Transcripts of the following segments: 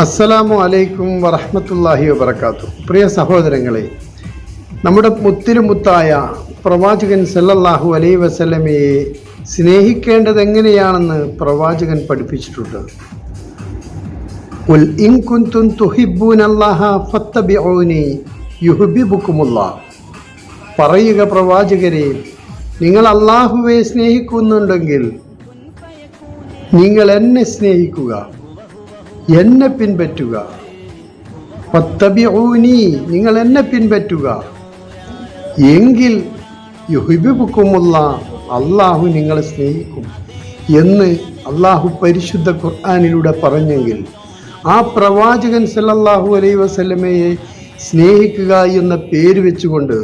അസ്സലാമു അലൈക്കും വറഹ്മത്തുള്ളാഹി വബറകാതുഹു. പ്രിയ സഹോദരങ്ങളെ, നമ്മുടെ മുത്തിലുമുത്തായ പ്രവാചകൻ സല്ലല്ലാഹു അലൈഹി വസല്ലമയെ സ്നേഹിക്കേണ്ടത് എങ്ങനെയാണെന്ന് പ്രവാചകൻ പഠിപ്പിച്ചിട്ടുണ്ട്. ഖുൽ ഇൻ കുൻതും തുഹിബ്ബൂനല്ലാഹ ഫത്തബിഊനി യുഹ്ബിബുക്കുമുല്ലാഹ്. പറയുക പ്രവാചകരെ, നിങ്ങൾ അല്ലാഹുവെ സ്നേഹിക്കുന്നുണ്ടെങ്കിൽ നിങ്ങൾ എന്നെ സ്നേഹിക്കുക, എന്നെ പിൻപറ്റുക. ഫത്തബിഊനി, നിങ്ങൾ എന്നെ പിൻപറ്റുക, എങ്കിൽ യുഹിബ്ബുക്കുമുല്ലാഹ്, അല്ലാഹു നിങ്ങളെ സ്നേഹിക്കും എന്ന് അല്ലാഹു പരിശുദ്ധ ഖുർആനിലൂടെ പറഞ്ഞെങ്കിൽ ആ പ്രവാചകൻ സല്ലല്ലാഹു അലൈഹി വസല്ലമയെ സ്നേഹിക്കുക എന്ന പേര് വെച്ചുകൊണ്ട്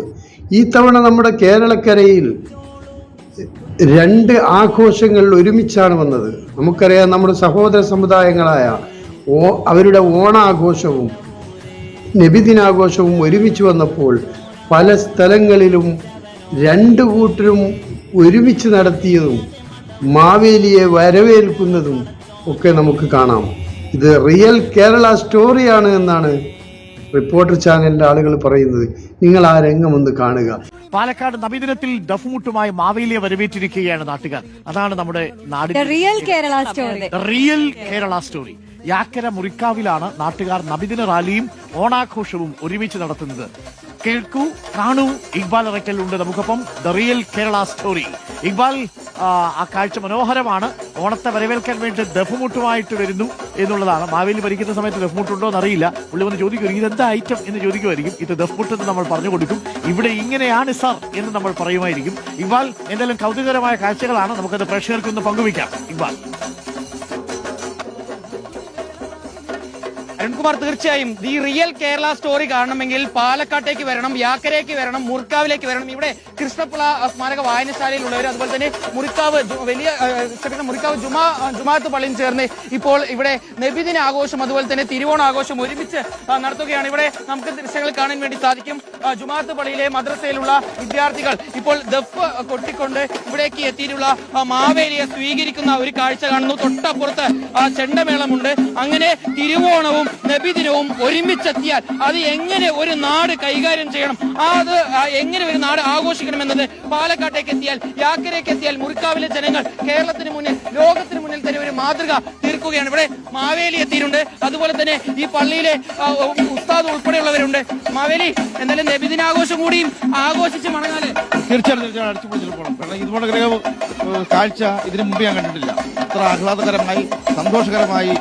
ഈ തവണ നമ്മുടെ കേരളക്കരയിൽ രണ്ട് ആഘോഷങ്ങൾ ഒരുമിച്ചാണ് വന്നത്. നമുക്കറിയാം, നമ്മുടെ സഹോദര സമുദായങ്ങളായ അവരുടെ ഓണാഘോഷവും നബിദിനാഘോഷവും ഒരുമിച്ച് വന്നപ്പോൾ പല സ്ഥലങ്ങളിലും രണ്ട് കൂട്ടരും ഒരുമിച്ച് നടത്തിയതും മാവേലിയെ വരവേൽക്കുന്നതും ഒക്കെ നമുക്ക് കാണാം. ഇത് റിയൽ കേരള സ്റ്റോറിയാണ് എന്നാണ് റിപ്പോർട്ടർ ചാനലിന്റെ ആളുകൾ പറയുന്നത്. നിങ്ങൾ ആ രംഗം ഒന്ന് കാണുക. പാലക്കാട് നബിദിനത്തിൽ ദഫ്മുട്ടുമായി മാവേലിയെ വരവേറ്റിരിക്കുകയാണ് നാട്ടുകാർ. അതാണ് നമ്മുടെ നാടിന്റെ റിയൽ കേരള സ്റ്റോറി. യാക്കര മുറിക്കാവിലാണ് നാട്ടുകാർ നബിദിന റാലിയും ഓണാഘോഷവും ഒരുമിച്ച് നടത്തുന്നത്. കേൾക്കൂ, കാണൂ. ഇക്ബാൽ അറക്കൽ ഉണ്ട് നമുക്കൊപ്പം. The real Kerala story. Iqbal, ആ കാഴ്ച മനോഹരമാണ്. ഓണത്തെ വരവേൽക്കാൻ വേണ്ടി ദഫ്മുട്ടുമായിട്ട് വരുന്നു എന്നുള്ളതാണ്. മാവേലി ഭരിക്കുന്ന സമയത്ത് ദഫ്മുട്ടുണ്ടോ എന്നറിയില്ല. പുള്ളി വന്ന് ചോദിക്കും, ഇതെന്താ ഐറ്റം എന്ന് ചോദിക്കുമായിരിക്കും. ഇത് ദഫ്മുട്ട് എന്ന് നമ്മൾ പറഞ്ഞു കൊടുക്കും. ഇവിടെ ഇങ്ങനെയാണ് സർ എന്ന് നമ്മൾ പറയുമായിരിക്കും. ഇക്ബാൽ, എന്തായാലും കൗതുകകരമായ കാഴ്ചകളാണ്. നമുക്കത് പ്രേക്ഷകർക്കൊന്ന് പങ്കുവയ്ക്കാം. ഇക്ബാൽ. അരുൺകുമാർ, തീർച്ചയായും ഈ റിയൽ കേരള സ്റ്റോറി കാണണമെങ്കിൽ പാലക്കാട്ടേക്ക് വരണം, യാക്കരയ്ക്ക് വരണം, മുറിക്കാവിലേക്ക് വരണം. ഇവിടെ കൃഷ്ണപിള്ള സ്മാരക വായനശാലയിലുള്ളവർ, അതുപോലെ തന്നെ മുറിക്കാവ് ജുമാഅത്ത് പള്ളിയും ചേർന്ന് ഇപ്പോൾ ഇവിടെ നബിദിന ആഘോഷം അതുപോലെ തന്നെ തിരുവോണാഘോഷം ഒരുമിച്ച് നടത്തുകയാണ്. ഇവിടെ നമുക്ക് ദൃശ്യങ്ങൾ കാണാൻ വേണ്ടി സാധിക്കും. ജുമാഅത്ത് പള്ളിയിലെ മദ്രസയിലുള്ള വിദ്യാർത്ഥികൾ ഇപ്പോൾ ദഫ് കൊട്ടിക്കൊണ്ട് ഇവിടേക്ക് എത്തിയിട്ടുള്ള മാവേലിയെ സ്വീകരിക്കുന്ന ഒരു കാഴ്ച കാണുന്നു. തൊട്ടപ്പുറത്ത് ചെണ്ടമേളമുണ്ട്. അങ്ങനെ തിരുവോണവും നബിദിനവും ഒരുമിച്ചെത്തിയാൽ അത് എങ്ങനെ ഒരു നാട് കൈകാര്യം ചെയ്യണം, അത് എങ്ങനെ ഒരു നാട് ആഘോഷിക്കണമെന്നത് പാലക്കാട്ടേക്ക് എത്തിയാൽ, യാക്കരയ്ക്ക് എത്തിയാൽ മുറിക്കാവിലെ ജനങ്ങൾ കേരളത്തിന് മുന്നിൽ, ലോകത്തിന് മുന്നിൽ തന്നെ ഒരു മാതൃക തീർക്കുകയാണ്. ഇവിടെ മാവേലി എത്തിയിട്ടുണ്ട്. അതുപോലെ തന്നെ ഈ പള്ളിയിലെ ഉസ്താദ് ഉൾപ്പെടെയുള്ളവരുണ്ട്. മാവേലി, എന്തായാലും നബിദിനാഘോഷം കൂടിയും ആഘോഷിച്ച് മടങ്ങാല്. തീർച്ചയായിട്ടും അടിച്ചുപൊളിച്ചിട്ട് പോകണം. കാരണം ഇതുപോലെ കാഴ്ച ഇതിനു മുമ്പ് ഞാൻ കണ്ടിട്ടില്ല. അത്ര ആഹ്ലാദകരമായി, സന്തോഷകരമായി